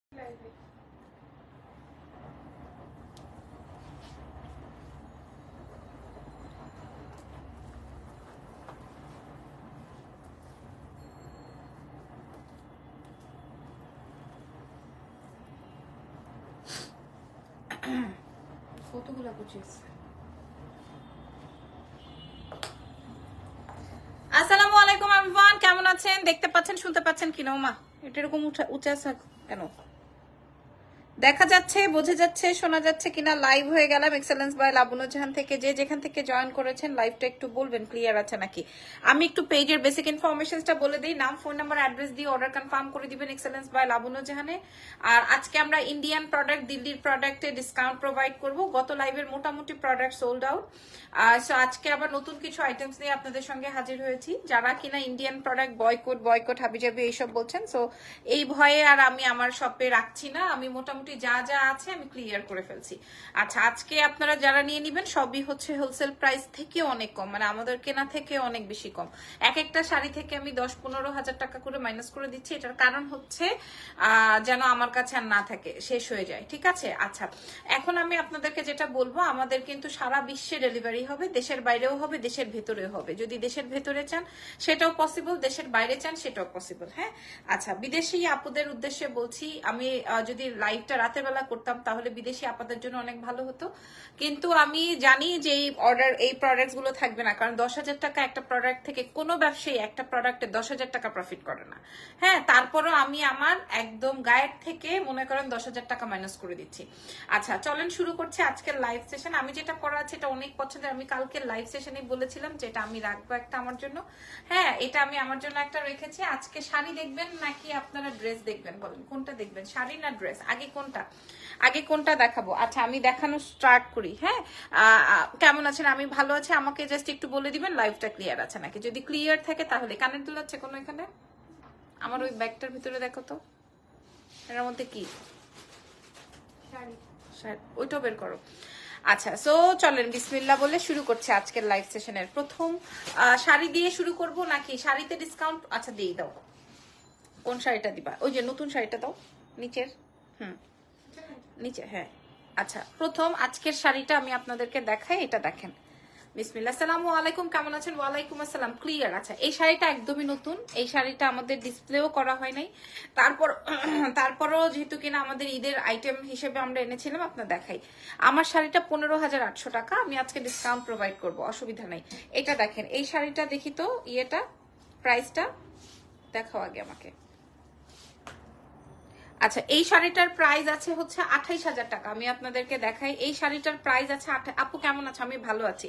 কতগুলো বুঝিস। আসসালামু আলাইকুম এভরিওয়ান, কেমন আছেন? দেখতে পাচ্ছেন, শুনতে পাচ্ছেন কিনা? মা এটা এরকম উঁচা কেন দেখা যাচ্ছে, বোঝা যাচ্ছে, শোনা যাচ্ছে কিনা? লাইভ হয়ে গেলাম এক্সেলেন্স বাই লাবণু জাহান থেকে। যে যেখান থেকে জয়েন করেছেন লাইভটা একটু বলবেন ক্লিয়ার আছে নাকি। আমি একটু পেজের বেসিক ইনফরমেশনটা বলে দিই। নাম, ফোন নাম্বার, অ্যাড্রেস দিয়ে অর্ডার কনফার্ম করে দিবেন এক্সেলেন্স বাই লাবণু জাহানে। আর আজকে আমরা ইন্ডিয়ান প্রোডাক্ট, দিল্লির প্রোডাক্টে ডিসকাউন্ট প্রোভাইড করব। গত লাইভের মোটামুটি প্রোডাক্ট সোল্ড আউট। সো আজকে আবার নতুন কিছু আইটেমস নিয়ে আপনাদের সঙ্গে হাজির হয়েছি। যারা কিনা ইন্ডিয়ান প্রোডাক্ট বয়কট হাবিজাবি এইসব বলছেন, সো এই ভয়ে আর আমি আমার শপে রাখছি না। আমি মোটামুটি যা যা আছে আমি ক্লিয়ার করে ফেলছি। আচ্ছা, আজকে আপনারা যারা নিয়ে নিবেন সবই হচ্ছে হোলসেল প্রাইস থেকে অনেক কম, মানে আমাদের কেনা থেকে অনেক বেশি কম। এক একটা শাড়ি থেকে আমি 10-15 হাজার টাকা করে মাইনাস করে দিচ্ছি। এটার কারণ হচ্ছে যেন আমার কাছে আর না থাকে, শেষ হয়ে যায়। ঠিক আছে? আচ্ছা, এখন আমি আপনাদেরকে যেটা বলবো, আমাদের কিন্তু সারা বিশ্বে ডেলিভারি হবে, দেশের বাইরেও হবে, দেশের ভেতরেও হবে। যদি দেশের ভেতরে চান সেটাও পসিবল, দেশের বাইরে চান সেটাও পসিবল। হ্যাঁ, আচ্ছা, বিদেশি আপুদের উদ্দেশ্যে বলছি, আমি যদি লাইভটা রাতের বেলা করতাম তাহলে বিদেশি আপাদের জন্য অনেক ভালো হতো। কিন্তু আমি জানি যে এই প্রোডাক্ট গুলো থাকবে না, কারণ 10,000 টাকা একটা প্রোডাক্ট থেকে কোনো ব্যবসায়ী একটা প্রোডাক্টে 10,000 টাকা প্রফিট করে না। হ্যাঁ, তারপরও আমি আমার একদম গায়ের থেকে মনে করেন 10,000 টাকা মাইনাস করে দিচ্ছি। আচ্ছা, চলেন শুরু করছি আজকের লাইভ সেশন। আমি যেটা করা আছে এটা অনেক পছন্দের। আমি কালকে লাইভ সেশনে বলেছিলাম যে এটা আমি রাখবো একটা আমার জন্য। হ্যাঁ, এটা আমি আমার জন্য একটা রেখেছি। আজকে শাড়ি দেখবেন নাকি আপনারা ড্রেস দেখবেন? বলেন কোনটা দেখবেন, শাড়ি না ড্রেস? আগে কোনটা দেখাবো? আচ্ছা, আমি দেখানো স্টার্ট করি। হ্যাঁ, কেমন আছেন? আমি ভালো আছি। আমাকে জাস্ট একটু বলে দিবেন লাইভটা ক্লিয়ার আছে নাকি। যদি ক্লিয়ার থাকে তাহলে কানের দুল আছে কোনো এখানে? আমার ওই ব্যাগটার ভিতরে দেখো তো, এর মধ্যে কি ওইটাও বের করো। আচ্ছা, সো চলেন বিসমিল্লাহ বলে শুরু করছি আজকের লাইভ সেশনের প্রথম। শাড়ি দিয়ে শুরু করব নাকি শাড়িতে ডিসকাউন্ট? আচ্ছা, দিয়ে দাও। কোন শাড়িটা দিবা? ওই যে নতুন শাড়িটা দাও, নিচের। নিচে, হ্যাঁ। আচ্ছা, প্রথম আজকের শাড়িটা আমি আপনাদেরকে দেখাই। এটা দেখেন। বিসমিল্লাহ। আসসালামু আলাইকুম, কেমন আছেন? ওয়ালাইকুম আসসালাম। ক্লিয়ার? আচ্ছা, এই শাড়িটা একদমই নতুন। এই শাড়িটা আমাদের ডিসপ্লেও করা হয় নাই। তারপরও যেহেতু কিনা আমাদের ঈদের আইটেম হিসেবে আমরা এনেছিলাম, আপনার দেখাই। আমার শাড়িটা 15,800 টাকা। আমি আজকে ডিসকাউন্ট প্রোভাইড করব, অসুবিধা নাই। এটা দেখেন, এই শাড়িটা দেখি তো, প্রাইসটা দেখাও আগে আমাকে। আচ্ছা, এই শাড়িটার প্রাইস আছে হচ্ছে 28,000 টাকা। আমি আপনাদেরকে দেখাই। এই শাড়িটার প্রাইস আছে আপু কেমন আছে? আমি ভালো আছি।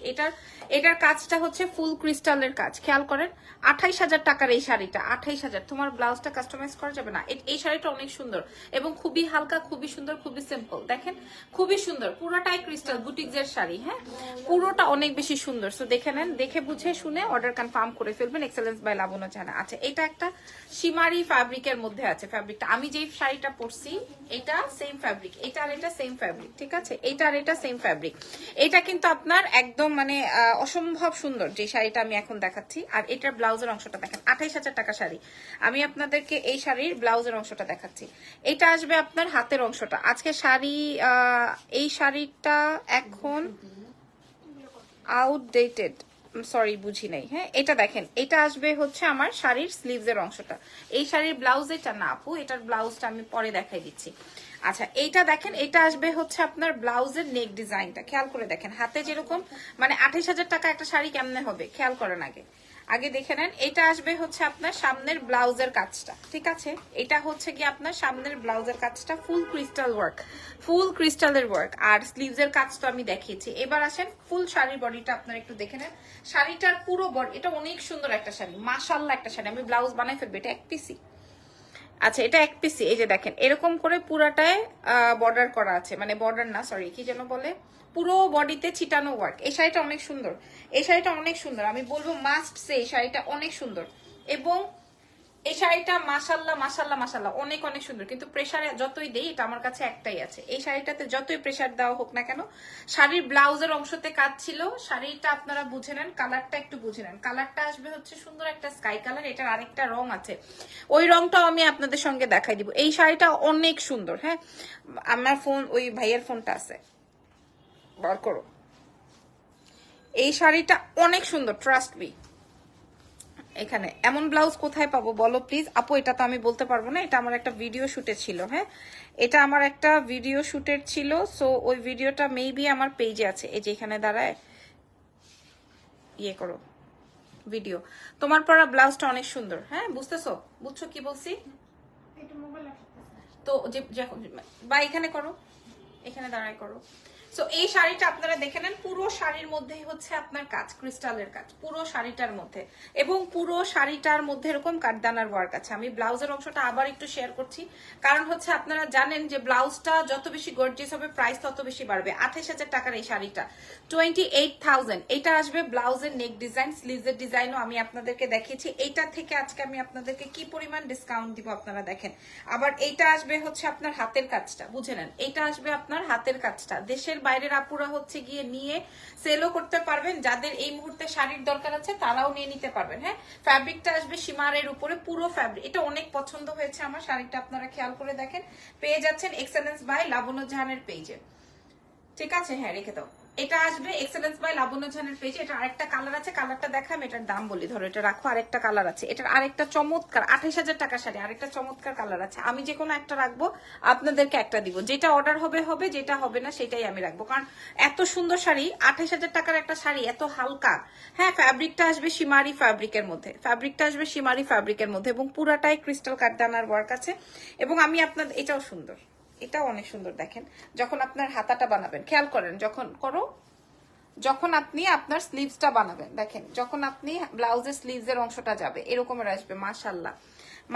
এটার কাজটা হচ্ছে ফুল ক্রিস্টালের কাজ, খেয়াল করেন। 28,000 টাকার এই শাড়িটা, 28,000। তোমার ব্লাউজটা কাস্টমাইজ করা যাবে না? এই শাড়িটা অনেক সুন্দর এবং খুবই হালকা, খুবই সুন্দর, খুবই সিম্পল। দেখেন, খুবই সুন্দর, পুরোটাই ক্রিস্টাল বুটিক্সের শাড়ি। হ্যাঁ, পুরোটা অনেক বেশি সুন্দর। সো দেখে নেন, দেখে বুঝে শুনে অর্ডার কনফার্ম করে ফেলবেন এক্সেলেন্স বাই লাবণু জাহান। আচ্ছা, এটা একটা শিমারি ফ্যাব্রিকের মধ্যে আছে। ফ্যাব্রিকটা আমি যেই শাড়িটা পরছি এটা সেম ফ্যাব্রিক, এটা আর এটা সেম ফ্যাব্রিক। ঠিক আছে, এটা আর এটা সেম ফ্যাব্রিক। এটা কিন্তু আপনার একদম মানে অসম্ভব সুন্দর যে শাড়িটা আমি এখন দেখাচ্ছি। আর এটার ব্লাউজের অংশটা দেখেন, 28,000 টাকা শাড়ি। আমি আপনাদেরকে এই শাড়ির ব্লাউজের অংশটা দেখাচ্ছি। এটা আসবে আপনার হাতের অংশটা। আজকে শাড়ি, এই শাড়িটা এখন আউটডেটেড, সরি বুঝি নাই। হ্যাঁ, এটা দেখেন, এটা আসবে হচ্ছে আমার শাড়ির স্লিভস এর অংশটা। এই শাড়ির ব্লাউজ এটা না আপু, এটার ব্লাউজটা আমি পরে দেখাই দিচ্ছি। আচ্ছা, এইটা দেখেন, এটা আসবে হচ্ছে আপনার ব্লাউজের নেক ডিজাইনটা। খেয়াল করে দেখেন, হাতে যেরকম মানে 28,000 টাকা একটা শাড়ি কেমনে হবে খেয়াল করেন আগে দেখে নেন। এটা আসবে হচ্ছে আপনার সামনের ব্লাউজের কাজটা। ঠিক আছে, এটা হচ্ছে কি আপনার সামনের ব্লাউজের কাজটা ফুল ক্রিস্টাল ওয়ার্ক, ফুল ক্রিস্টালের ওয়ার্ক। আর স্লিভস এর কাজ তো আমি দেখিয়েছি। এবার আসেন ফুল শাড়ির বডিটা আপনারা একটু দেখে নেন। শাড়িটার পুরো বডি, এটা অনেক সুন্দর একটা শাড়ি, মাশাআল্লাহ একটা শাড়ি। আমি ব্লাউজ বানাই ফেলবো, এটা এক পিসি। আচ্ছা, এটা এক পিসি। এই যে দেখেন, এরকম করে পুরাটায় বর্ডার করা আছে, মানে বর্ডার না, সরি, কি যেন বলে, পুরো বডিতে ছিটানো ওয়ার্ক। এই শাড়িটা অনেক সুন্দর, এই শাড়িটা অনেক সুন্দর। আমি বলবো মাস্ট সে, এই শাড়িটা অনেক সুন্দর। এবং এই শাড়িটা মাশাল্লাহ মাশাল্লাহ মাশাল্লাহ অনেক অনেক সুন্দর, কিন্তু প্রেসারে যতই দেই এটা আমার কাছে একটাই আছে। এই শাড়িটাতে যতই প্রেসার দেওয়া হোক না কেন, শাড়ির ব্লাউজের অংশতে কাজ ছিল। শাড়িটা আপনারা বুঝে নেন, কালারটা একটু বুঝে নেন। কালারটা আসবে হচ্ছে সুন্দর একটা স্কাই কালার, এটার আরেকটা রং আছে, ওই রংটাও আমি আপনাদের সঙ্গে দেখাই দিব। এই শাড়িটা অনেক সুন্দর। হ্যাঁ, আমার ফোন, ওই ভাইয়ের ফোনটা আছে, বার করো। এই শাড়িটা অনেক সুন্দর, ট্রাস্ট মি। এখানে এমন ব্লাউজ কোথায় পাবো বলো প্লিজ আপু? এটা তো আমি বলতে পারবো না, এটা আমার একটা ভিডিও শুটে ছিল। হ্যাঁ, এটা আমার একটা ভিডিও শুটের ছিল, সো ওই ভিডিওটা মেবি আমার পেজে আছে। এই যে এখানে দাঁড়ায় ইয়ে করো ভিডিও। তোমার পরা ব্লাউজটা অনেক সুন্দর। হ্যাঁ, বুঝতেছো? বুঝছো কি বলছি? তো যে বা এখানে করো, এখানে দাঁড়ায় করো। সো এই শাড়িটা আপনারা দেখে নেন, পুরো শাড়ির মধ্যেই হচ্ছে আপনার কাজ, ক্রিস্টালের কাজ পুরো শাড়িটার মধ্যে, এবং পুরো শাড়িটার মধ্যে এরকম কাঠদানার ওয়ার্ক আছে। আমি ব্লাউজের অংশটা আবার একটু শেয়ার করছি, কারণ হচ্ছে আপনারা জানেন যে ব্লাউজটা যত বেশি গর্জিয়াস হবে প্রাইস তত বেশি বাড়বে। 28,000 টাকার এই শাড়িটা 28,000। এটা আসবে ব্লাউজের নেক ডিজাইন, স্লিভসের ডিজাইনও আমি আপনাদেরকে দেখিয়েছি। এইটা থেকে আজকে আমি আপনাদেরকে কি পরিমাণ ডিসকাউন্ট দিব আপনারা দেখেন। আবার এইটা আসবে হচ্ছে আপনার হাতের কাজটা, বুঝে নেন, এইটা আসবে আপনার হাতের কাজটা। দেশের বাইরের আপুরা হচ্ছে গিয়ে নিয়ে সেলও করতে পারবেন, যাদের এই মুহূর্তে শাড়ির দরকার আছে তারাও নিয়ে নিতে পারবেন। হ্যাঁ, ফ্যাব্রিকটা আসবে সীমারের উপরে, পুরো ফ্যাব্রিক। এটা অনেক পছন্দ হয়েছে আমার শাড়িটা, আপনারা খেয়াল করে দেখেন। পেয়ে যাচ্ছেন এক্সেলেন্স বাই লাবণ্য জাহানের পেজে, ঠিক আছে? হ্যাঁ, রেখে দাও। এটা আসবে এক্সেলেন্স বাই লাবণ্য জাহানের পেজে। এটা আরেকটা কালার আছে, কালারটা দেখাম, এটার দাম বলি, ধরো এটা রাখো। আরেকটা কালার আছে, এটার আরেকটা চমৎকার 28,000 টাকা শাড়ি, আরেকটা চমৎকার কালার আছে। আমি যে কোনো একটা রাখবো, আপনাদেরকে একটা দিব, যেটা অর্ডার হবে হবে, যেটা হবে না সেটাই আমি রাখবো। কারণ এত সুন্দর শাড়ি, 28,000 টাকার একটা শাড়ি, এত হালকা। হ্যাঁ, ফ্যাব্রিকটা আসবে সীমারি ফ্যাব্রিকের মধ্যে, ফ্যাব্রিকটা আসবে সীমারি ফ্যাব্রিকের মধ্যে, এবং পুরাটাই ক্রিস্টাল কাঠদানার ওয়ার্ক আছে। এবং আমি আপনাদের, এটাও সুন্দর, এটাও অনেক সুন্দর। দেখেন, যখন আপনার হাতাটা বানাবেন, খেয়াল করেন, যখন আপনি আপনার স্লিভসটা বানাবেন, দেখেন, যখন আপনি ব্লাউজের স্লিভসের অংশটা যাবে এরকমের আসবে। মাশাল্লাহ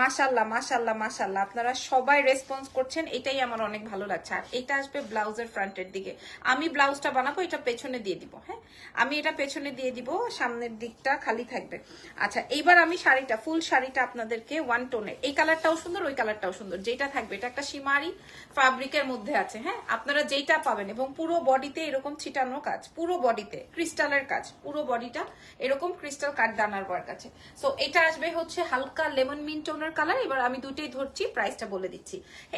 মাশাল্লাহ মাশাল্লাহ মাশাল্লাহ, আপনারা সবাই রেসপন্স করছেন, এটাই আমার অনেক ভালো লাগছে। আর এটা আসবে ব্লাউজের ফ্রন্টের দিকে। আমি ব্লাউজটা বানাবো, এটা পেছনে দিয়ে দিব। হ্যাঁ, আমি এটা পেছনে দিয়ে দিব, সামনের দিকটা খালি থাকবে। আচ্ছা, এইবার আমি শাড়িটা, ফুল শাড়িটা আপনাদেরকে ওয়ান টোনের, এই কালারটাও সুন্দর, ওই কালারটাও সুন্দর, যেটা থাকবে এটা একটা সীমারি ফ্যাব্রিকের মধ্যে আছে। হ্যাঁ, আপনারা যেটা পাবেন, এবং পুরো বডিতে এরকম ছিটানো কাজ, পুরো বডিতে ক্রিস্টালের কাজ, পুরো বডিটা এরকম ক্রিস্টাল কাঠদানার ওয়ার্ক আছে। সো এটা আসবে হচ্ছে হালকা লেমন মিন্ট টোনের কালার। এবার আমি দুটোই ধরছি, প্রাইসটা বলে দিচ্ছি।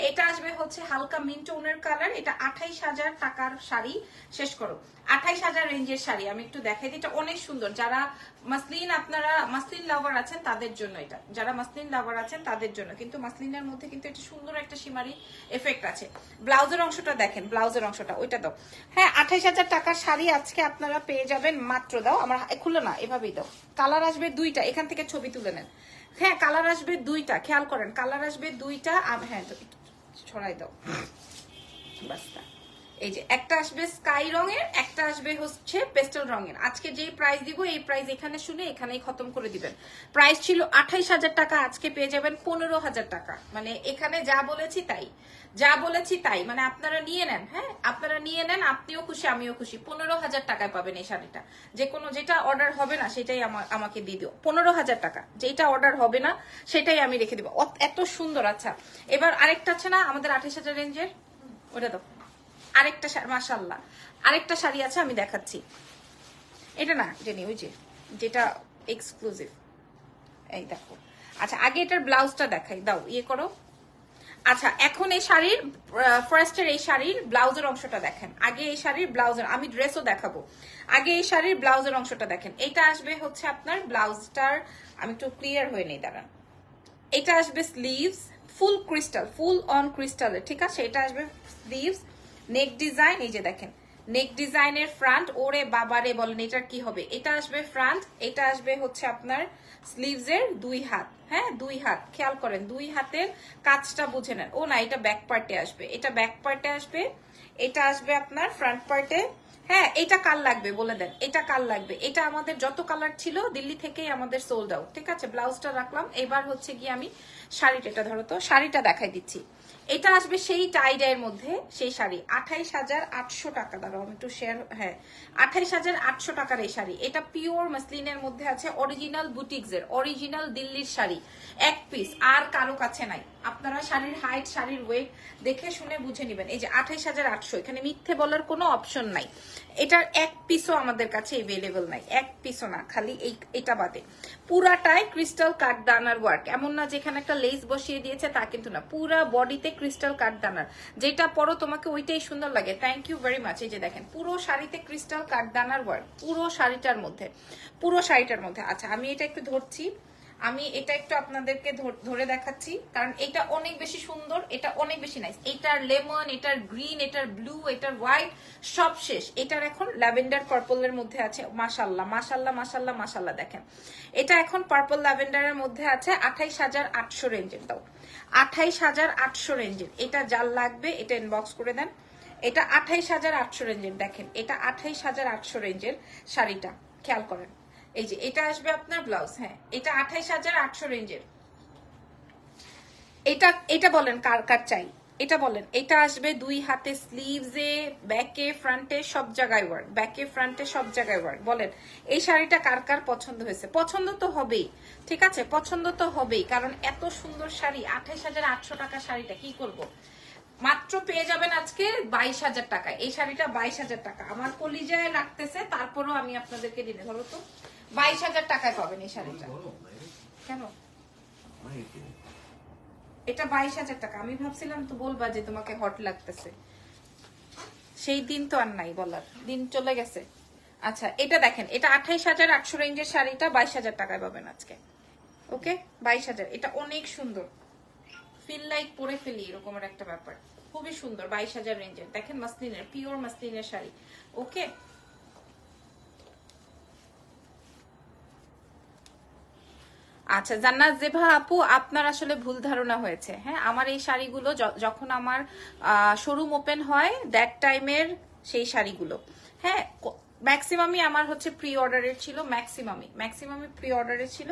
এটা আসবে হচ্ছে হালকা মিন্ট টোনের কালার। এটা 28,000 টাকার শাড়ি। শেষ করো, 28,000 রেঞ্জের শাড়ি। আমি একটু দেখাই দিই, এটা অনেক সুন্দর। যারা মাসলিন, আপনারা মাসলিন লাভার আছেন তাদের জন্য এটা, যারা মাসলিন লাভার আছেন তাদের জন্য। কিন্তু মাসলিনের মধ্যে কিন্তু এটা সুন্দর একটা সীমারি এফেক্ট আছে। ব্লাউজের অংশটা দেখেন, ব্লাউজের অংশটা ওইটা দাও। হ্যাঁ, 28,000 টাকার শাড়ি আজকে আপনারা পেয়ে যাবেন মাত্র, দাও আমার খুললো না, এভাবেই দাও। কালার আসবে দুইটা, এখান থেকে ছবি তুলে নেন। হ্যাঁ, কালার আসবে দুইটা, খেয়াল করেন, কালার আসবে দুইটা। হ্যাঁ, ছড়াই দাও, বাস্তা। এই যে একটা আসবে স্কাই রঙের, একটা আসবে হচ্ছে পেস্টেল রঙের। আজকে যেই প্রাইস দিব, এই প্রাইস এখানে শুনে এখানেই খতম করে দিবেন। প্রাইস ছিল 28,000 টাকা, আজকে পেয়ে যাবেন 15,000 টাকা। মানে এখানে যা বলেছি তাই, যা বলেছি তাই, মানে আপনারা নিয়ে নেন। হ্যাঁ, আপনারা নিয়ে নেন, আপনিও খুশি আমিও খুশি। 15,000 টাকায় পাবেন এই শাড়িটা। যে কোনো যেটা অর্ডার হবে না সেটাই আমাকে দিয়ে দিও। 15,000 টাকা, যেটা অর্ডার হবে না সেটাই আমি রেখে দিব। এত সুন্দর। আচ্ছা, এবার আরেকটা আছে না আমাদের 28,000 রেঞ্জের, ওটা দাও। আরেকটা মাশাআল্লাহ, আরেকটা শাড়ি আছে, আমি দেখাচ্ছি। এটা না জেনি, ওই যে যেটা এক্সক্লুসিভ, এই দেখো। আচ্ছা, আগে এটার ব্লাউজটা দেখাই, দাও, ইয়ে করো। আচ্ছা, এখন এই শাড়ির ফার্স্টের এই শাড়ির ব্লাউজের অংশটা দেখেন। আগে এই শাড়ির ব্লাউজের, আমি ড্রেসও দেখাবো, আগে এই শাড়ির ব্লাউজের অংশটা দেখেন। এটা আসবে হচ্ছে আপনার ব্লাউজটার, আমি একটু ক্লিয়ার হয়ে নেই, দাঁড়ান। এটা আসবে sleeves, full crystal, full on ক্রিস্টালের, ঠিক আছে? এটা আসবে স্লিভস, নেক ডিজাইন, এই যে দেখেন নেক ডিজাইনের ফ্রন্ট। ওরে বাবারে, বলেন এটার কি হবে? এটা আসবে ফ্রন্ট, এটা আসবে হচ্ছে আপনার স্লিভস এর দুই হাত। হ্যাঁ, দুই হাত, খেয়াল করেন, দুই হাতের কাজটা বুঝে নেন। ও না, এটা ব্যাক পার্টে আসবে, এটা ব্যাক পার্টে আসবে, এটা আসবে আপনার ফ্রন্ট পার্টে। হ্যাঁ, এটা কাল লাগবে বলে দেন, এটা কাল লাগবে। এটা আমাদের যত কালার ছিল দিল্লি থেকেই আমাদের সোল্ড আউট, ঠিক আছে? ব্লাউজটা রাখলাম। এবার হচ্ছে গিয়ে আমি শাড়িটা, এটা ধরো তো, শাড়িটা দেখাই দিচ্ছি। এটা আসবে সেই টাই ডাইয়ের মধ্যে সেই শাড়ি 28,800 টাকা। দাঁড়াও আমি একটু শেয়ার, হ্যাঁ 28,800 টাকার এই শাড়ি। এটা পিওর মাসলিনের মধ্যে আছে, অরিজিনাল বুটিক্স এর, অরিজিনাল দিল্লির শাড়ি, এক পিস, আর কারো কাছে নাই। আপনারা শাড়ির হাইট, শাড়ির ওয়েট দেখে শুনে বুঝে নেবেন। এই যে 28,800, এখানে মিথ্যে বলার কোনো অপশন নাই। এটার এক পিসও আমাদের কাছে এভেলেবল নাই, এক পিসও না, খালি এটা বাদে পুরাটাই ক্রিস্টাল কাঠদানার ওয়ার্ক। এমন না যেখানে একটা লেস বসিয়ে দিয়েছে, তা কিন্তু না, পুরা বডিতে ক্রিস্টাল কাঠদানার, যেটা পরো তোমাকে ওইটাই সুন্দর লাগে। Thank you very much. এই যে দেখেন পুরো শাড়িতে ক্রিস্টাল কাঠদানার ওয়ার্ক, পুরো শাড়িটার মধ্যে, পুরো শাড়িটার মধ্যে। আচ্ছা আমি এটা একটু ধরছি, আমি এটা একটু আপনাদেরকে ধরে দেখাচ্ছি, কারণ এটা অনেক বেশি সুন্দর, এটা অনেক বেশি নাইস। এটার লেমন, এটার গ্রিন, এটার ব্লু, এটার হোয়াইট সব শেষ। এটার এখন ল্যাভেন্ডার পার্পলের মধ্যে আছে। মাশাল্লাহ মাশাল্লাহ মাশাল্লাহ মাশাল্লাহ। দেখেন এটা এখন পার্পল ল্যাভেন্ডারের মধ্যে আছে 28,800 রেঞ্জের। দাও 28,800 রেঞ্জের। এটা যার লাগবে এটা ইনবক্স করে দেন। এটা 28,800 রেঞ্জের। দেখেন এটা 28,800 রেঞ্জের শাড়িটা, খেয়াল করেন। এই যে এটা আসবে আপনার ব্লাউজ, হ্যাঁ এটা 28,800 রেঞ্জের। এটা বলেন কার কার চাই, এটা বলেন। এটা আসবে দুই হাতে, স্লিভসে, ব্যাকে, ফ্রন্টে সব জায়গায় ওয়ার্ক, ব্যাকে ফ্রন্টে সব জায়গায় ওয়ার্ক। বলেন এই শাড়িটা কার কার পছন্দ হয়েছে? পছন্দ তো হবেই, ঠিক আছে, পছন্দ তো হবেই, কারণ এত সুন্দর শাড়ি। 28,800 টাকা শাড়িটা কি করব, মাত্র পেয়ে যাবেন আজকে 22,000 টাকায়। এই শাড়িটা 22,000 টাকা আমার কলিজায় লাগতেছে, তারপরও আমি আপনাদেরকে দিনে ধরো তো 22,000 টাকায় পাবেন এই শাড়িটা। কেন এটা 22,000 টাকা? আমি ভাবছিলাম তো বলবা যে তোমাকে হট লাগতেছে, সেই দিন তো আর নাই, বলার দিন চলে গেছে। আচ্ছা এটা দেখেন, এটা 28,800 রেঞ্জের শাড়িটা 22,000 টাকায় পাবেন আজকে। ওকে 22,000। এটা অনেক সুন্দর, ফিল লাইক পরে ফেলি এরকমের একটা ব্যাপার, খুবই সুন্দর। 22,000 রেঞ্জের দেখেন, মাসলিনের, পিওর মাসলিনের শাড়ি। ওকে আচ্ছা জান্নাত জেভা আপু, আপনার আসলে ভুল ধারণা হয়েছে। হ্যাঁ আমার এই শাড়িগুলো যখন আমার শোরুম ওপেন হয় দ্যাট টাইমের সেই শাড়িগুলো, হ্যাঁ ম্যাক্সিমামই আমার হচ্ছে প্রি অর্ডারের ছিল, ম্যাক্সিমামই প্রি অর্ডারের ছিল।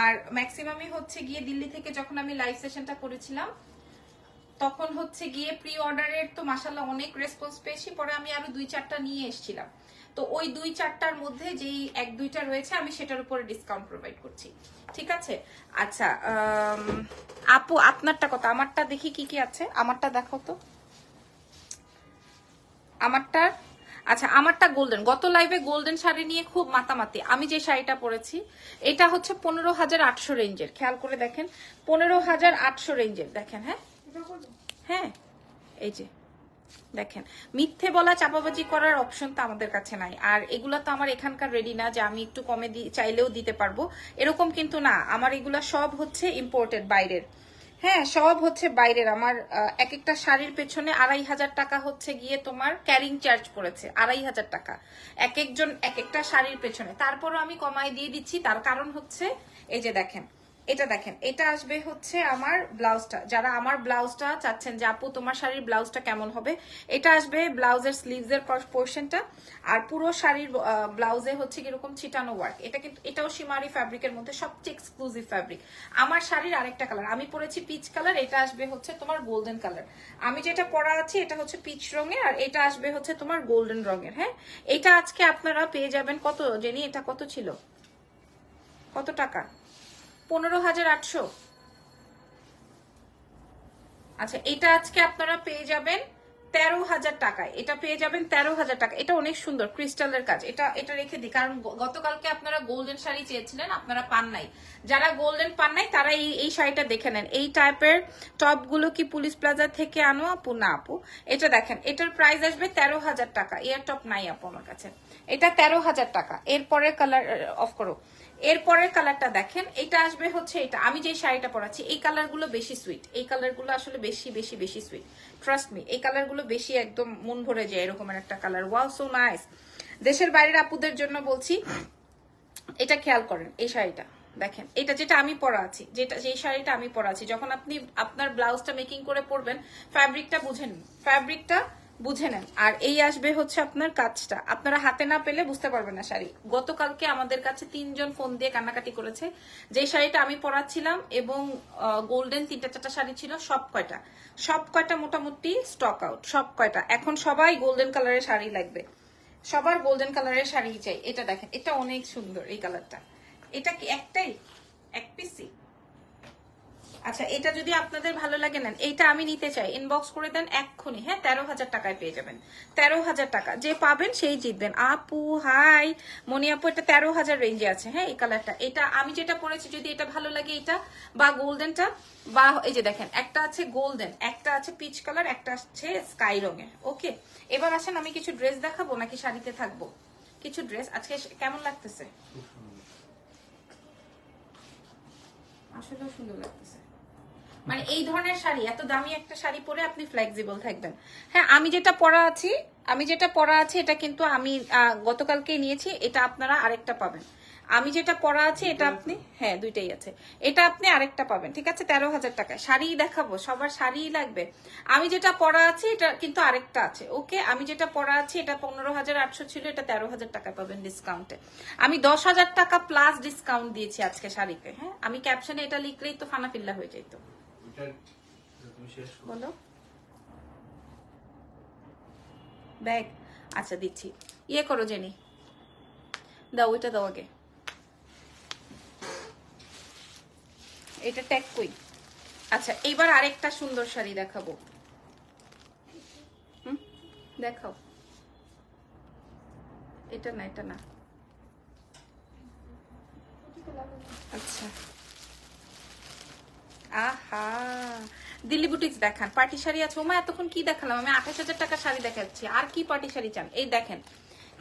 আর ম্যাক্সিমামই হচ্ছে গিয়ে দিল্লি থেকে যখন আমি লাইভ সেশনটা করেছিলাম তখন হচ্ছে গিয়ে প্রি অর্ডারের তো মাশাল্লাহ অনেক রেসপন্স পেয়েছি, পরে আমি আরো 2-4টা নিয়ে এসেছিলাম। তো ওই 2-4টার মধ্যে যেই 1-2টা রয়েছে আমি সেটার উপরে ডিসকাউন্ট প্রোভাইড করছি, ঠিক আছে। আচ্ছা আপু আপনারটা কত? আমারটা দেখি কি কি আছে, আমারটা দেখো তো আমারটা। আচ্ছা আমারটা গোল্ডেন, গত লাইভে গোল্ডেন শাড়ি নিয়ে খুব মাতামাতি। আমি যে শাড়িটা পরেছি এটা হচ্ছে 15,800 রেঞ্জের, খেয়াল করে দেখেন 15,800 রেঞ্জের। দেখেন হ্যাঁ হ্যাঁ এই যে দেখেন, মিথ্যে বলা চাপাবাজি করার অপশন তো আমাদের কাছে নাই। আর এগুলা তো আমার এখানকার রেডি না যে আমি একটু কমে চাইলেও দিতে পারবো, এরকম কিন্তু না। আমার এগুলা সব হচ্ছে ইম্পোর্টেড, বাইরের, হ্যাঁ সব হচ্ছে বাইরের। আমার এক একটা শাড়ির পেছনে 2,500 টাকা হচ্ছে গিয়ে তোমার ক্যারিং চার্জ পড়েছে, 2,500 টাকা এক একজন এক একটা শাড়ির পেছনে। তারপরও আমি কমাই দিয়ে দিচ্ছি, তার কারণ হচ্ছে এই যে দেখেন, এটা দেখেন, এটা আসবে হচ্ছে আমার ব্লাউজটা। যারা আমার ব্লাউজটা চাচ্ছেন যে আপু তোমার শাড়ির ব্লাউজটা কেমন হবে, এটা আসবে ব্লাউজের স্লিভস এর পোর্শনটা। আর পুরো শাড়ির ব্লাউজে হচ্ছে কিরকম ছিটানো ওয়ার্ক। এটা কিন্তু এটাও সীমারি ফ্যাব্রিকের মধ্যে সবচেয়ে এক্সক্লুসিভ ফ্যাব্রিক। আমার শাড়ির আরেকটা কালার, আমি পরেছি পিচ কালার, এটা আসবে হচ্ছে তোমার গোল্ডেন কালার। আমি যেটা পরা আছি এটা হচ্ছে পিচ রঙের, আর এটা আসবে হচ্ছে তোমার গোল্ডেন রঙের। হ্যাঁ এটা আজকে আপনারা পেয়ে যাবেন কত জেনি, এটা কত ছিল, কত টাকা? 15,800। আচ্ছা এটা আজকে আপনারা পেয়ে যাবেন 13,000 টাকায়, এটা পেয়ে যাবেন 13,000 টাকা। এটা অনেক সুন্দর ক্রিস্টালের কাজ। এটা রেখে দিই, কারণ গতকালকে আপনারা গোল্ডেন শাড়ি চেয়েছিলেন, আপনারা পান নাই। যারা গোল্ডেন পান নাই তারা এই শাড়িটা দেখে নেন। এই টাইপের টপ গুলো কি পুলিশ প্লাজা থেকে আনো আপু? না আপু, এটা দেখেন, এটার প্রাইস আসবে 13,000 টাকা। এয়ার টপ নাই আপু আমার কাছে, এটা 13,000 টাকা। এরপরের কালার অফ করো, এরপরের কালারটা দেখেন, এটা আসবে হচ্ছে এটা। আমি যে শাড়িটা পরাচ্ছি এই কালারগুলো বেশি সুইট, এই কালারগুলো আসলে বেশি বেশি বেশি সুইট, ট্রাস্ট মি। এই কালারগুলো বেশি একদম মন ভরে যায়, এরকমের একটা কালার। Wow so nice. দেশের বাইরের আপুদের জন্য বলছি, এটা খেয়াল করেন এই শাড়িটা দেখেন, এটা যেটা আমি পরা আছি, যেই শাড়িটা আমি পরা আছি, যখন আপনি আপনার ব্লাউজটা মেকিং করে পরবেন ফ্যাব্রিকটা বুঝেন, ফ্যাব্রিকটা বুঝে নেন। আর এই আসবে হচ্ছে আপনার কাজটা, আপনারা হাতে না পেলে বুঝতে পারবেন না শাড়ি। গতকালকে আমাদের কাছে 3 জন ফোন দিয়ে কান্নাকাটি করেছে, যে শাড়িটা আমি পরাচ্ছিলাম এবং গোল্ডেন 3-4টা শাড়ি ছিল, সব কয়টা মোটামুটি স্টক আউট, সব কয়টা। এখন সবাই গোল্ডেন কালারের শাড়ি লাগবে, সবার গোল্ডেন কালারের শাড়ি চাই। এটা দেখেন, এটা অনেক সুন্দর এই কালারটা। এটা কি একটাই, এক পিসি? আচ্ছা, এটা যদি আপনাদের ভালো লাগে নেন, এইটা আমি নিতে চাই, ইনবক্স করে দেন এক্ষুনি। হ্যাঁ, 13,000 টাকায় পেয়ে যাবেন। 13,000 টাকা যে পাবেন সেই জিতবেন। আপু হাই, মনি আপু, এটা 13,000 রেঞ্জে আছে। হ্যাঁ, এই কালারটা, এটা আমি যেটা পরেছি, যদি এটা ভালো লাগে, এটা বা গোল্ডেনটা, বা এই যে দেখেন, একটা আছে গোল্ডেন, একটা আছে পিচ কালার, একটা আছে স্কাই রঙের। ওকে, এবার আসেন আমি কিছু ড্রেস দেখাবো নাকি শাড়িতে থাকবো? কিছু ড্রেস আজকে কেমন লাগতেছে? আসলেও সুন্দর লাগতেছে। মানে এই ধরনের শাড়ি, এত দামি একটা শাড়ি পরে আপনি ফ্লেক্সিবল থাকবেন। হ্যাঁ, আমি যেটা পরা আছি এটা কিন্তু আমি গতকালকে নিয়েছি। এটা আপনারা আরেকটা পাবেন। আমি যেটা পরা আছে এটা আপনি, হ্যাঁ দুইটাই আছে, এটা আপনি আরেকটা পাবেন। ঠিক আছে, 13,000 টাকায় শাড়ি দেখাবো, সবার শাড়িই লাগবে। আমি যেটা পরা আছি এটা কিন্তু আরেকটা আছে। ওকে, আমি যেটা পরা আছি এটা 15,800 ছিল, এটা 13,000 টাকা পাবেন ডিসকাউন্টে। আমি 10,000 টাকা প্লাস ডিসকাউন্ট দিয়েছি আজকে শাড়িতে। হ্যাঁ, আমি ক্যাপশনে এটা লিখলেই তো ফানাফিল্লা হয়ে যেত। বলো ব্যাগ, আচ্ছা দিচ্ছি। ইয়ে করো জেনি, দাও ওইটা দাও আগে। এটা ট্যাগ কই? আচ্ছা, এইবার আরেকটা সুন্দর শাড়ি দেখাবো। দেখাও। এটা না, এটা না। আচ্ছা, আহা, দিল্লি বুটিক্স দেখান। পার্টি শাড়ি আছে। ওমা, এতক্ষণ কি দেখালাম আমি? 28,000 টাকা শাড়ি দেখাচ্ছি, আর কি পার্টি শাড়ি চান? এই দেখেন।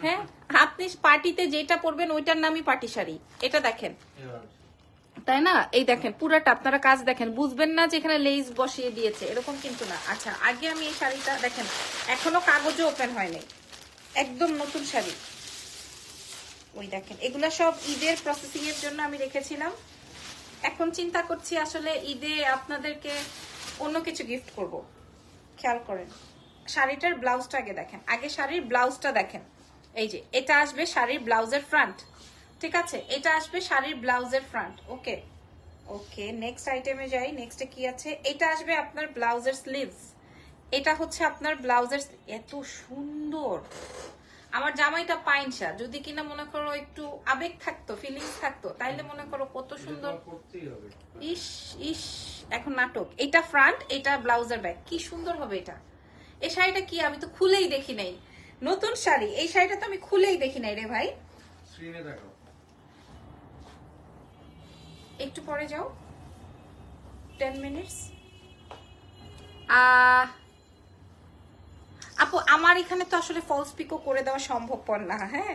হ্যাঁ, আপনি পার্টিতে যেটা পরবেন ওইটার নামই পার্টি শাড়ি। এটা দেখেন, তাই না? এই দেখেন পুরাটা, আপনারা কাজ দেখেন, বুঝবেন না যে এখানে লেস বসিয়ে দিয়েছে, এরকম কিন্তু না। আচ্ছা, আগে আমি এই শাড়িটা দেখেন, এখনো কাগজও ওপেন হয়নি, একদম নতুন শাড়ি। ওই দেখেন, এগুলা সব ঈদের প্রসেসিং এর জন্য আমি রেখেছিলাম। এখন চিন্তা করছি আসলে ঈদে আপনাদেরকে অন্য কিছু গিফট করব। খেয়াল করেন, শাড়িটার ব্লাউজটা আগে দেখেন, আগে শাড়ির ব্লাউজটা দেখেন। এই যে এটা আসবে শাড়ির ব্লাউজের ফ্রন্ট। ঠিক আছে, এটা আসবে শাড়ির ব্লাউজের ফ্রন্ট। ওকে ওকে, নেক্সট আইটেমে যাই। নেক্সটে কি আছে? এটা আসবে আপনার ব্লাউজের স্লিভস। এটা হচ্ছে আপনার ব্লাউজের, এত সুন্দর। আমার জামাইটা পাইনসা, যদি কিনা মনে করো একটু আবেগ থাকতো, ফিলিংস থাকতো, তাইলে মনে করো কত সুন্দর। ইস ইস, এখন নাটক। এটা ফ্রন্ট, এটা ব্লাউজের ব্যাক, কি সুন্দর হবে এটা। এই শাড়িটা কি, আমি তো খুলেই দেখি নাই, নতুন শাড়ি। এই শাড়িটা তো আমি খুলেই দেখি নাই রে ভাই। একটু পরে যাও, 10 মিনিটস। আপু, আমার এখানে তো আসলে ফলস পিকও করে দেওয়া সম্ভবপর না। হ্যাঁ,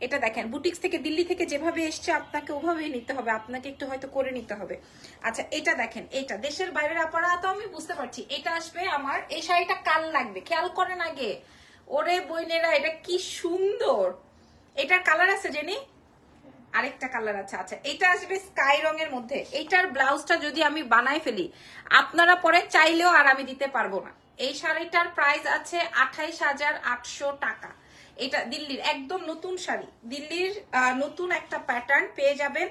এটা দেখেন, বুটিক্স থেকে, দিল্লি থেকে যেভাবে এসছে আপনাকে ওভাবেই নিতে হবে, আপনাকে একটু হয়তো করে নিতে হবে। আচ্ছা, এটা দেখেন, এটা দেশের বাইরের আপনারা তো আমি বুঝতে পারছি। এটা আসবে আমার, এই শাড়িটা কাল লাগবে, খেয়াল করেন আগে। ওরে বইনেরা, এটা কি সুন্দর। এটার কালার আছে জেনি? আরেকটা কালার আছে। আচ্ছা, এটা আসবে স্কাই রঙের মধ্যে। এইটার ব্লাউজটা যদি আমি বানাই ফেলি, আপনারা পরে চাইলেও আর আমি দিতে পারবো না। এই শাড়িটার প্রাইস আছে 28,800 টাকা। এটা দিল্লির একদম নতুন শাড়ি, দিল্লির নতুন একটা প্যাটার্ন পেয়ে যাবেন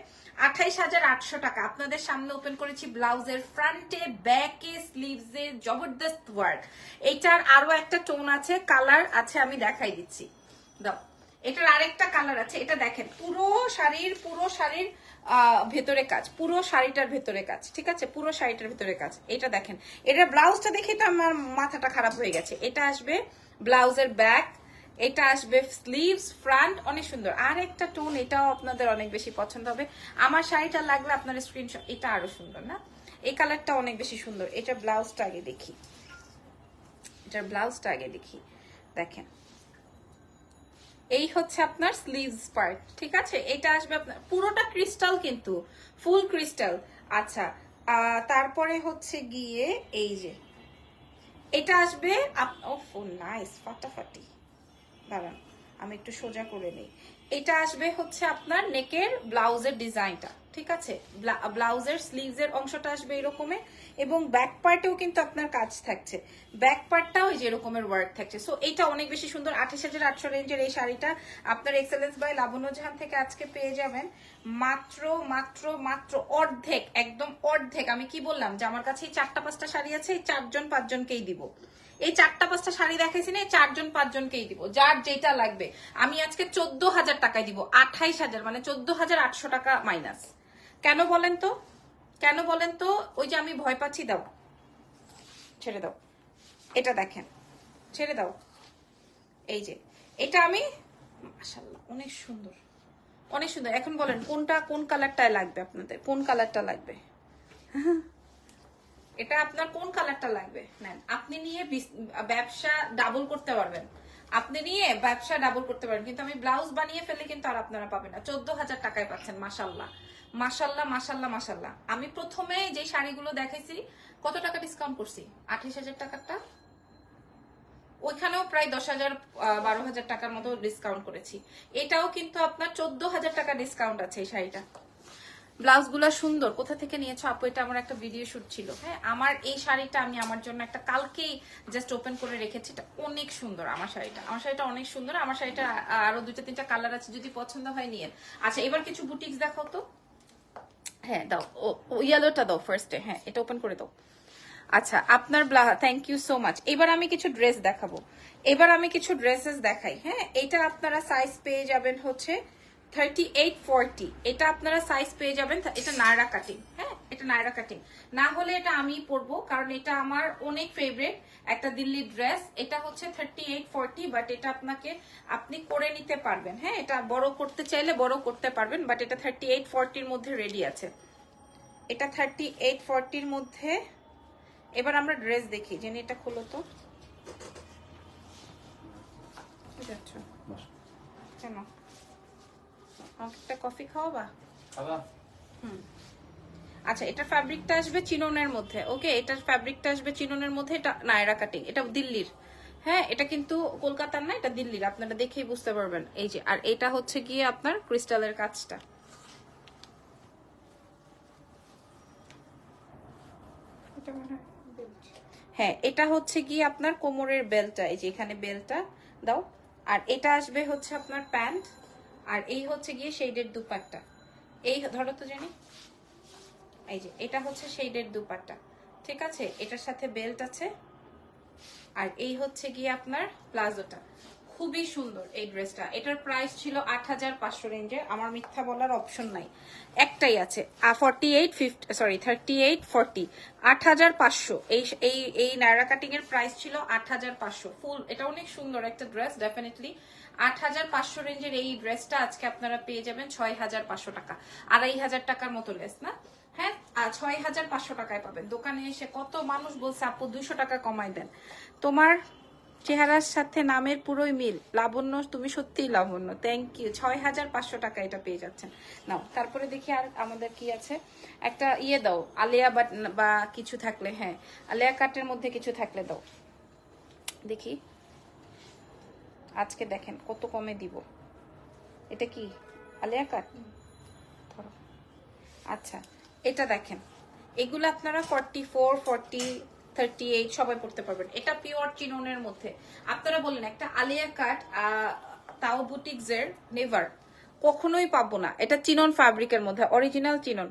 28,800 টাকা। আপনাদের সামনে ওপেন করেছি, ব্লাউজের ফ্রন্টে, ব্যাকে, স্লিভসে জবরদস্ত ওয়ার্ক। এইটার আরো একটা টোন আছে, কালার আছে, আমি দেখাই দিচ্ছি। দাও, এটার আরেকটা কালার আছে। এটা দেখেন, পুরো শাড়ির ভেতরে কাজ, পুরো শাড়িটার ভেতরে কাজ। ঠিক আছে, পুরো শাড়িটার ভেতরে কাজ। এটা দেখেন, এটা ব্লাউজটা দেখে তো আমার মাথাটা খারাপ হয়ে গেছে। এটা আসবে ব্লাউজের ব্যাক, এটা আসবে স্লিভস, ফ্রন্ট, অনেক সুন্দর। আর একটা টোন, এটাও আপনাদের অনেক বেশি পছন্দ হবে। আমার শাড়িটা লাগলে আপনার স্ক্রিনশট। এটা আরো সুন্দর না? এই কালারটা অনেক বেশি সুন্দর। এটার ব্লাউজটা আগে দেখি, দেখেন, এই হচ্ছে আপনার স্লিভস পার্ট। ঠিক আছে, এটা আসবে আপনার পুরোটা ক্রিস্টাল, কিন্তু ফুল ক্রিস্টাল। আচ্ছা, তারপরে হচ্ছে গিয়ে এই যে এটা আসবে, নাইস, ফাটাফাটি। দাঁড়ান, আমি একটু সোজা করে নেই। এটা আসবে হচ্ছে আপনার নেকের ব্লাউজের ডিজাইনটা, ঠিক আছে? ব্লাউজের স্লিভসের অংশটা আসবে এরকমের, এবং ব্যাক পার্টেও কিন্তু আপনার কাজ থাকছে, ব্যাক পার্টটাও এই যে এরকমের ওয়ার্ক থাকছে। সো এটা অনেক বেশি সুন্দর। 28,800 রেঞ্জের এই শাড়িটা আপনার এক্সেলেন্স বাই লাবণ্য জাহান থেকে আজকে পেয়ে যাবেন মাত্র মাত্র মাত্র অর্ধেক, একদম অর্ধেক। আমি কি বললাম যে আমার কাছে এই 4-5টা শাড়ি আছে, এই 4-5জনকেই দিব। এই 4-5টা শাড়ি দেখাইছি না, এই 4-5জনকেই দিব, যার যেটা লাগবে। আমি আজকে 14,000 টাকায় দিব, 28,000 মানে 14,800 টাকা মাইনাস। কেন বলেন তো, কেন বলেন তো? ওই যে আমি ভয় পাচ্ছি, দাও ছেড়ে দাও, এটা দেখেন, ছেড়ে দাও। এই যে এটা আমি, মাশাআল্লাহ অনেক সুন্দর, অনেক সুন্দর। এখন বলেন কোনটা, কোন কালারটায় লাগবে আপনাদের, কোন কালারটা লাগবে? এটা আপনার কোন কালারটা লাগবে নেন। আপনি নিয়ে ব্যবসা ডাবল করতে পারবেন, আপনি নিয়ে ব্যবসা ডাবল করতে পারেন, কিন্তু আমি ব্লাউজ বানিয়ে ফেলে কিন্তু আর আপনারা পাবেন না। 14,000 টাকায় পাচ্ছেন। মাশাআল্লাহ মাশাআল্লাহ মাশাআল্লাহ মাশাআল্লাহ। আমি প্রথমে যে শাড়িগুলো দেখাইছি কত টাকা ডিসকাউন্ট করছি? 28,000 টাকারটা, ওইখানেও প্রায় 10,000-12,000 টাকার মতো ডিসকাউন্ট করেছি। এটাও কিন্তু আপনার 14,000 টাকা ডিসকাউন্ট আছে এই শাড়িটা। ব্লাউজগুলো সুন্দর। কোথা থেকে নিয়েছো আপু? এটা আমার একটা ভিডিও শুট ছিল। হ্যাঁ, আমার এই শাড়িটা আমি আমার জন্য একটা কালকেই জাস্ট ওপেন করে রেখেছি। এটা অনেক সুন্দর আমার শাড়িটা, আমার শাড়িটা অনেক সুন্দর। আমার শাড়িটা আরো 2-3টা কালার আছে, যদি পছন্দ হয় নিয়ে। আচ্ছা, এবার কিছু বুটিক্স দেখো তো। হ্যাঁ দাও, ও ইয়েলোটা দাও ফার্স্টে। হ্যাঁ, এটা ওপেন করে দাও। আচ্ছা, আপনার থ্যাংক ইউ সো মাচ। এবার আমি কিছু ড্রেস দেখাবো, এবার আমি কিছু ড্রেসেস দেখাই। হ্যাঁ, এটা আপনারা সাইজ পেয়ে যাবেন হচ্ছে 38-40। এটা আপনারা সাইজ পেয়ে যাবেন, এটা নায়রা কাটিং। হ্যাঁ, এটা নায়রা কাটিং না হলে এটা আমি পরবো, কারণ এটা আমার অনেক ফেভারিট একটা দিল্লি ড্রেস। এটা হচ্ছে 38-40, বাট এটা আপনাকে আপনি করে নিতে পারবেন। হ্যাঁ, এটা বড় করতে চাইলে বড় করতে পারবেন, বাট এটা 38-40-র মধ্যে রেডি আছে। এটা 38-40-র মধ্যে। এবার আমরা ড্রেস দেখি। জেনে এটা খোলো তো। কেন আমাকে একটা কফি খাওয়াবা? আচ্ছা, এটা ফ্যাব্রিকটা আসবে চিননের মধ্যে। ওকে, এটার ফ্যাব্রিকটা আসবে চিননের মধ্যে। এটা নায়রা কাটিং, এটা দিল্লির। হ্যাঁ, এটা কিন্তু কলকাতার না, এটা দিল্লির, আপনারা দেখেই বুঝতে পারবেন। এই যে, আর এটা হচ্ছে গিয়ে আপনার ক্রিস্টালের কাজটা। হ্যাঁ, এটা হচ্ছে গিয়ে আপনার কোমরের বেলটা, এই যে এখানে বেলটা দাও। আর এটা আসবে হচ্ছে আপনার প্যান্ট, আর এই হচ্ছে গিয়ে শেডের দুপাট্টা। এই ধরো তো জানি, এই যে এটা হচ্ছে শেডের দুপাট্টা, ঠিক আছে? এটার সাথে বেল্ট আছে, আর এই হচ্ছে গিয়ে আপনার প্লাজোটা। খুবই সুন্দর এই ড্রেসটা। এটার প্রাইস ছিল 8,500 রেঞ্জে। আমার মিথ্যা বলার অপশন নাই, একটাই আছে। 38-40 8,500। এই নায়রা কাটিং এর প্রাইস ছিল 8,500 ফুল। এটা অনেক সুন্দর একটা ড্রেস, ডেফিনেটলি 8,500 রেঞ্জের এই ড্রেসটা আজকে আপনারা পেয়ে যাবেন 6,500 টাকা। 2,500 টাকার মতো লেস না? হ্যাঁ, 6,500 টাকায় পাবেন। দোকানে এসে কত মানুষ বলছে আপু 200 টাকা কমাই দেন। তোমার চেহারার সাথে নামের পুরোই মিল। লাবণ্য, তুমি সত্যিই লাবণ্য। Thank you. 6,500 টাকা এটা পেয়ে যাচ্ছেন। নাও, তারপরে দেখি আর আমাদের কি আছে। একটা ইয়ে দাও, আলিয়া বা কিছু থাকলে। হ্যাঁ, আলিয়া কাটের মধ্যে কিছু থাকলে দাও দেখি। আজকে দেখেন কত কমে দিব। এটা কি আলিয়া কাট? ধরো। আচ্ছা, এটা দেখেন, এগুলো আপনারা 44, 40, 38 সবাই পড়তে পারবেন। এটা পিওর চিননের মধ্যে। আপনারা বললেন একটা আলিয়া কাট, তাও বুটিক্সের, নেভার, কখনোই পাবো না। এটা চিনন ফ্যাব্রিকের মধ্যে, অরিজিনাল চিনন,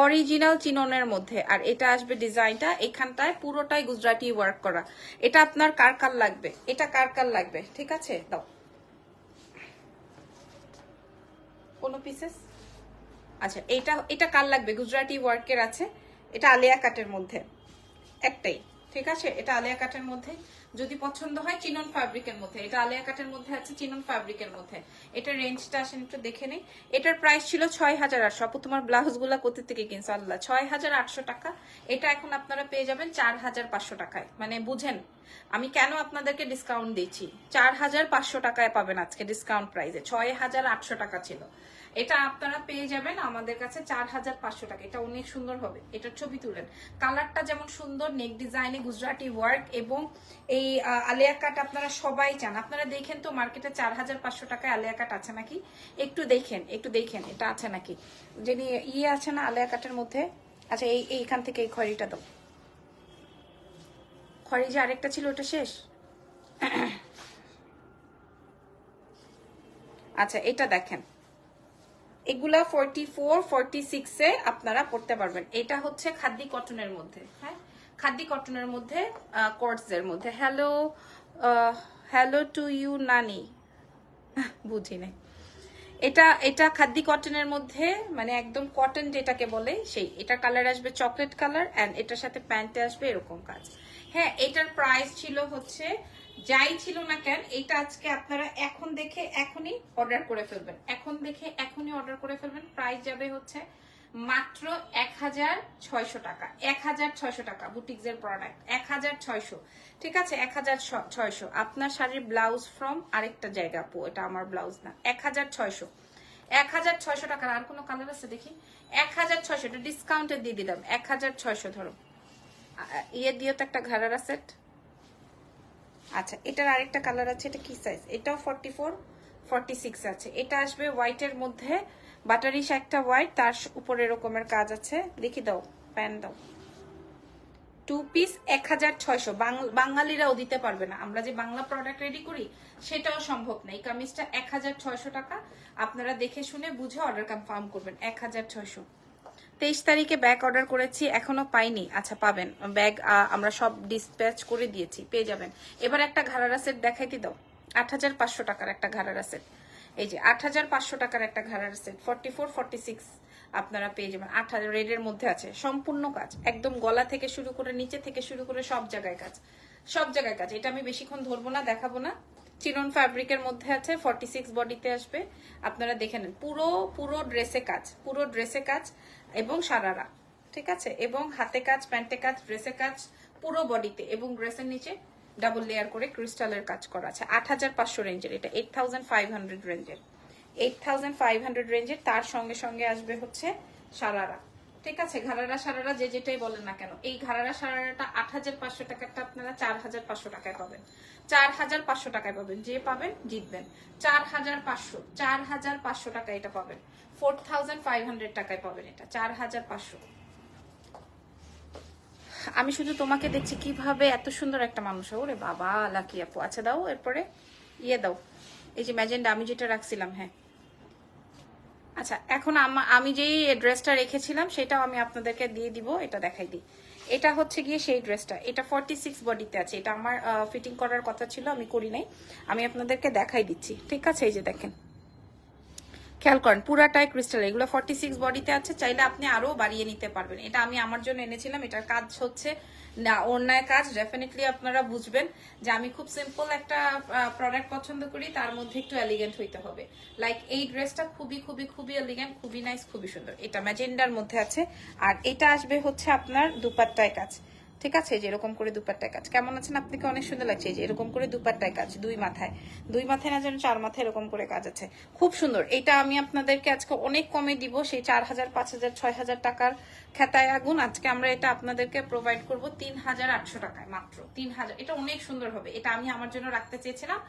অরিজিনাল চিননের মধ্যে। আর এটা আসবে ডিজাইনটা এখানটায় পুরোটাই গুজরাটি ওয়ার্ক করা। এটা আপনার কার কার লাগবে, এটা কার কার লাগবে, ঠিক আছে? দাও কোনো পিসেস। আচ্ছা, এটা কার লাগবে? গুজরাটি ওয়ার্কের আছে, এটা আলিয়া কাটের মধ্যে একটাই, ঠিক আছে? এটা আলিয়া কাটের মধ্যে, যদি পছন্দ হয় চিনন ফ্যাব্রিকের মধ্যে। এটা আলিয়া কাটের মধ্যে আছে, চিনন ফ্যাব্রিকের মধ্যে। এটা রেঞ্জটা আসেন একটু দেখে নেই। এটার প্রাইস ছিল 6,800। আপু তোমার ব্লাউজ গুলা কোথা থেকে কিনছো? আল্লাহ, 6,800 টাকা। এটা এখন আপনারা পেয়ে যাবেন 4,500 টাকায়। মানে বুঝেন আমি কেন আপনাদেরকে ডিসকাউন্ট দিচ্ছি, 4500 টাকায় পাবেন আজকে ডিসকাউন্ট প্রাইসে। 6800 টাকা ছিল, এটা আপনারা পেয়ে যাবেন আমাদের কাছে 4500 টাকা। এটা অনেক সুন্দর হবে, এটার ছবি তুলেন। কালারটা যেমন সুন্দর, নেক ডিজাইনে গুজরাটি ওয়ার্ক এবং এই আলিয়া কাট আপনারা সবাই চান। আপনারা দেখেন তো মার্কেটে 4500 টাকায় আলিয়া কাট আছে নাকি, একটু দেখেন, একটু দেখেন এটা আছে নাকি। যিনি ইয়ে আছে না আলিয়া কাটের মধ্যে, আচ্ছা এইখান থেকে এই খয়েরিটা দাও। খয়েরি যে আরেকটা ছিল ওটা শেষ। আচ্ছা এটা দেখেন, এগুলা 44 46 এ আপনারা পড়তে পারবেন। এটা হচ্ছে খাদ্দি কটনের মধ্যে, হ্যাঁ খাদ্দি কটনের মধ্যে, কর্ডস এর মধ্যে। হ্যালো হ্যালো টু ইউ নানি, বুঝি নাই। এটা এটা খাদ্দি কটনের মধ্যে, মানে একদম কটন যেটাকে বলে সেই। এটা কালার আসবে চকলেট কালার, এন্ড এটার সাথে প্যান্টে আসবে এরকম কাজ। হ্যাঁ এটার প্রাইস ছিল হচ্ছে, যাই ছিল না কেন, এটা আজকে আপনারা এখন দেখে এখনই অর্ডার করে ফেলবেন, এখন দেখে এখনই অর্ডার করে ফেলবেন। প্রাইস যাবে হচ্ছে মাত্র 1600 টাকা, 1600 টাকা। বুটিক্স এর প্রোডাক্ট 1600, ঠিক আছে 1600। আপনার শাড়ির ব্লাউজ ফ্রম আরেকটা জায়গা আপু, এটা আমার ব্লাউজ না। 1600, 1600 টাকার। আর কোনো কালার আছে দেখি? 1600, এটা ডিসকাউন্টে দিয়ে দিলাম 1600। ধরো ইয়ে দিও তো একটা ঘাড়ারা সেট। আচ্ছা এটার আরেকটা কালার আছে, এটা কি সাইজ? এটাও 44 46 আছে। এটা আসবে হোয়াইটের মধ্যে, বাটারিশ একটা হোয়াইট, তার উপরে এরকমের কাজ আছে। দেখি দাও, প্যান দাও। 2 পিস 1600। বাঙালিরাও দিতে পারবে না, আমরা যে বাংলা প্রোডাক্ট রেডি করি সেটাও সম্ভব না। এই কামিজটা 1600 টাকা। আপনারা দেখে শুনে বুঝে অর্ডার কনফার্ম করবেন। 1600। 23 তারিখে ব্যাগ অর্ডার করেছি, এখনো পাইনি। আচ্ছা পাবেন ব্যাগ, আমরা সব ডিসপ্যাচ করে দিয়েছি, পেয়ে যাবেন। এবার একটা ঘাড়ারা সেট দেখাইতে দাও। 8500 টাকার একটা ঘাড়ারা সেট, এই যে 8500 টাকার একটা ঘাড়ারা সেট। 44 46 আপনারা পেয়ে যাবেন। 8000 রেডের মধ্যে আছে, সম্পূর্ণ কাজ একদম গলা থেকে শুরু করে নিচে থেকে শুরু করে সব জায়গায় কাজ, সব জায়গায় কাজ। এটা আমি বেশিক্ষণ ধরবো না, দেখাবো না। চিনন ফ্যাব্রিকের মধ্যে আছে, 46 বডিতে আসবে। আপনারা দেখে নেন, পুরো পুরো ড্রেসে কাজ, পুরো ড্রেসে কাজ এবং সারারা, ঠিক আছে। এবং হাতে কাজ, প্যান্টে কাজ, ড্রেসে কাজ পুরো বডিতে, এবং ড্রেসের নিচে ডাবল লেয়ার করে ক্রিস্টালের কাজ করা আছে। 8500 রেঞ্জের, এটা 8500 রেঞ্জের, 8500 রেঞ্জের। তার সঙ্গে সঙ্গে আসবে হচ্ছে সারারা, ঠিক আছে। ঘাড়ারা সারারা যে যেটাই বলেন না কেন, এই ঘাড়ারা সারারাটা 8500 টাকারটা আপনারা 4500 টাকায় পাবেন। 4500 টাকায় পাবেন, যে পাবেন জিতবেন। 4500, 4500 টাকা এটা পাবেন। 4500 টাকায় পাবেন এটা, 4500। আমি শুধু তোমাকে দেখছি কিভাবে এত সুন্দর একটা মানুষ। ওরে বাবা লাকি আপু। আচ্ছা দাও, এরপরে ইয়ে দাও, এই যে ম্যাজেন্ডা আমি যেটা রাখছিলাম, হ্যাঁ। আচ্ছা এখন আমি যেই ড্রেসটা রেখেছিলাম সেটাও আমি আপনাদেরকে দিয়ে দিব, এটা দেখাই দিই। এটা হচ্ছে গিয়ে সেই ড্রেসটা, এটা 46 বডিতে আছে। এটা আমার ফিটিং করার কথা ছিল, আমি করি নাই, আমি আপনাদেরকে দেখাই দিচ্ছি, ঠিক আছে। এই যে দেখেন, খেয়াল করেন পুরাটাই ক্রিস্টাল, এগুলো 46 বডিতে আছে। চাইলে আপনি আরো বাড়িয়ে নিতে পারবেন। এটা আমি আমার জন্য এনেছিলাম। এটার কাজ হচ্ছে না অন্যায় কাজ, ডেফিনেটলি আপনারা বুঝবেন যে আমি খুব সিম্পল একটা প্রোডাক্ট পছন্দ করি, তার মধ্যে একটু এলিগেন্ট হইতে হবে। লাইক এই ড্রেসটা খুবই খুবই খুবই এলিগেন্ট, খুবই নাইস, খুবই সুন্দর। এটা ম্যাজেন্ডার মধ্যে আছে, আর এটা আসবে হচ্ছে আপনার দুপাট্টায় কাজ, ঠিক আছে। যে এরকম করে দুপাট্টায় কাজ, কেমন আছেন? আপনাকে অনেক সুন্দর লাগছে। এই যে এরকম করে দুপাট্টায় কাজ, দুই মাথায় না যেন 4 মাথায় এরকম করে কাজ আছে, খুব সুন্দর। এটা আমি আপনাদেরকে আজকে অনেক কমে দিব, সেই 4000 5000 6000 টাকার খেতায় আগুন। আজকে আমরা এটা আপনাদেরকে প্রোভাইড করব 3800 টাকায়, মাত্র 3000। এটা অনেক সুন্দর হবে, এটা আমি আমার জন্য রাখতে চেয়েছিলাম,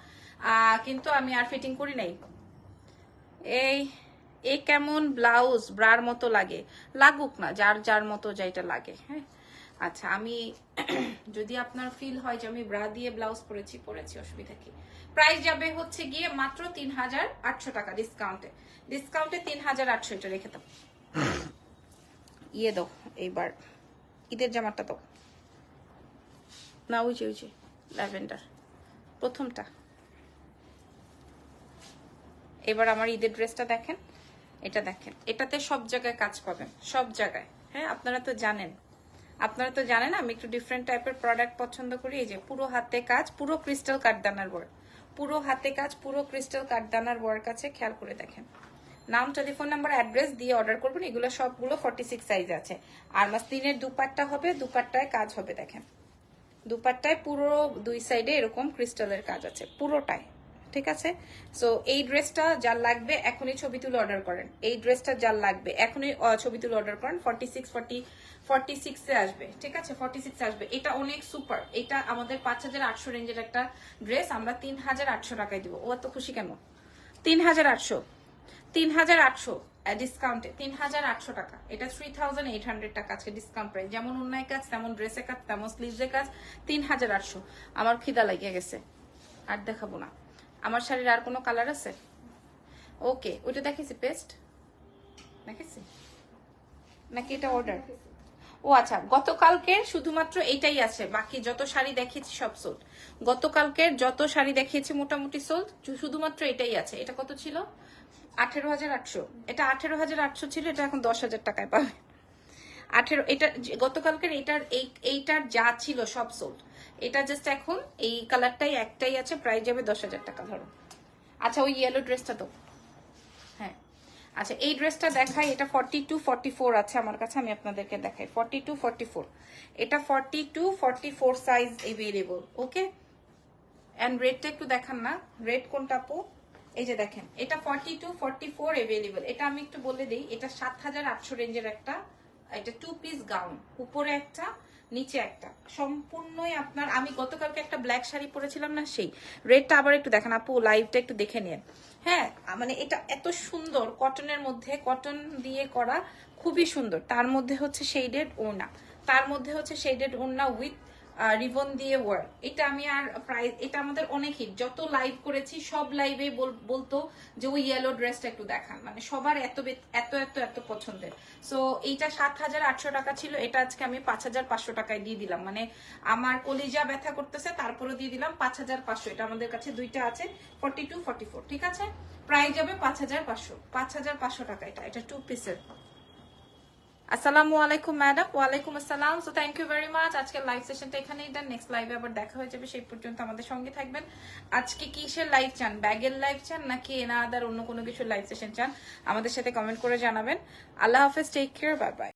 কিন্তু আমি আর ফিটিং করি নাই। এই কেমন ব্লাউজ ব্রার মতো লাগে? লাগুক না, যার যার মতো যেটা লাগে, হ্যাঁ। আচ্ছা আমি যদি আপনার ফিল হয় যে আমি ব্রা দিয়ে ব্লাউজ পরেছি, অসুবিধা কি? প্রাইস যাবে হচ্ছে গিয়ে মাত্র 3800 টাকা ডিসকাউন্টে। 3800 এটা রেখে দাও। ইয়ে দাও এইবার, ঈদের জামাটা দাও না, ওই যে ল্যাভেন্ডার প্রথমটা। এবার আমার ঈদের ড্রেসটা দেখেন, এটা দেখেন, এটাতে সব জায়গায় কাজ পাবেন, সব জায়গায়, হ্যাঁ। আপনারা তো জানেন আমি একটু ডিফারেন্ট টাইপের প্রোডাক্ট পছন্দ করি। এই যে পুরো হাতে কাজ, পুরো ক্রিস্টাল কাঠদানার ওয়ার্ক, পুরো হাতে কাজ, পুরো ক্রিস্টাল কাঠদানার ওয়ার্ক আছে। খেয়াল করে দেখেন, নাম, টেলিফোন নাম্বার, অ্যাড্রেস দিয়ে অর্ডার করবেন। এগুলো সবগুলো 46 সাইজ আছে। আর মাসলিনের দুপাট্টা হবে, দুপাট্টায় কাজ হবে, দেখেন দুপাট্টায় পুরো দুই সাইডে এরকম ক্রিস্টালের কাজ আছে পুরোটায়, ঠিক আছে। সো এই ড্রেসটা যার লাগবে এখনই ছবি তুলে অর্ডার করেন। এই ড্রেসটা যার লাগবে এখনই ছবি তুলে অর্ডার করেন। 46 এ আসবে, ঠিক আছে, 46 আসবে। এটা অনেক সুপার, এটা আমাদের 5800 রেঞ্জের একটা ড্রেস, আমরা 3800 টাকায় দিব। ও এত খুশি কেন? 3800 ডিসকাউন্টে 3800 টাকা। এটা 3800 টাকা আছে ডিসকাউন্ট প্রাইস। যেমন অন্যায় কাজ, তেমন ড্রেসের কাজ, তেমন স্লিভসের কাজ, 3800। আমার খিদা লাগিয়ে গেছে, আর দেখাবো না। আমার শাড়ির আর কোনো কালার আছে? ওকে, ওইটা দেখেছি, পেস্ট দেখেছি নাকি এটা অর্ডার? ও আচ্ছা, গতকালকের শুধুমাত্র এইটাই আছে, বাকি যত শাড়ি দেখিয়েছি সব সোল্ড। গতকালকের যত শাড়ি দেখিয়েছি মোটামুটি সোল্ড, শুধুমাত্র এটাই আছে। এটা কত ছিল? 18,800। এটা 18,800 ছিল, এটা এখন 10,000 টাকায় পাবে। 18, এটা গতকালকের এইটার যা ছিল সব সোল্ড। এটা জাস্ট এখন এই কালারটাই একটাই আছে, প্রাইস যাবে 10,000 টাকা ধরো। আচ্ছা, ওই ইয়েলো ড্রেসটা তো, হ্যাঁ আচ্ছা, এই ড্রেসটা দেখাই। এটা 42, 44 আছে আমার কাছে, আমি আপনাদেরকে দেখাই। 42, 44, এটা 42, 44 সাইজ এভেলেবল। ওকে, এন্ড রেডটা একটু দেখান না, রেড কোনটা আপু? এই যে দেখেন, এটা 42, 44 এভেলেবল। এটা আমি একটু বলে দিই, এটা 7,800 রেঞ্জের একটা, এটা 2 পিস গাউন, উপরে একটা নিচে একটা, সম্পূর্ণই আপনার। আমি গতকালকে একটা ব্ল্যাক শাড়ি পরেছিলাম না, সেই রেডটা আবার একটু দেখেন আপু, লাইভটা একটু দেখে নিন। হ্যাঁ, মানে এটা এত সুন্দর, কটনের মধ্যে, কটন দিয়ে করা, খুবই সুন্দর। তার মধ্যে হচ্ছে শেডেড ওড়না, তার মধ্যে হচ্ছে শেডেড ওড়না উইথ রিবন দিয়ে ওয়ার্ক। এটা আমি আর প্রাইস, এটা আমাদের অনেক হিট, যত লাইভ করেছি সব লাইভে বলতো যে ওই ইয়েলো ড্রেসটা একটু দেখান, মানে সবার এত এত এত এত পছন্দের। সো এইটা 7,800 টাকা ছিল, এটা আজকে আমি 5,500 টাকায় দিয়ে দিলাম। মানে আমার কলিজা ব্যথা করতেছে, তারপরে দিয়ে দিলাম 5,500। এটা আমাদের কাছে দুইটা আছে, 42, 44, ঠিক আছে। প্রাইস যাবে 5,500, 5,500 টাকা। এটা 2 পিসের। আসসালামু আলাইকুম ম্যাডাম। ওয়ালাইকুম আসসালাম। So thank you very much. আজকের লাইভ সেশনটা এখানেই দেন, নেক্সট লাইভে আবার দেখা হয়ে যাবে, সেই পর্যন্ত আমাদের সঙ্গে থাকবেন। আজকে কিসের লাইভ চান? ব্যাগের লাইভ চান নাকি এনা আদার অন্য কোনো কিছু লাইভ সেশন চান? আমাদের সাথে কমেন্ট করে জানাবেন। আল্লাহ হাফেজ, টেক কেয়ার, বাই বাই।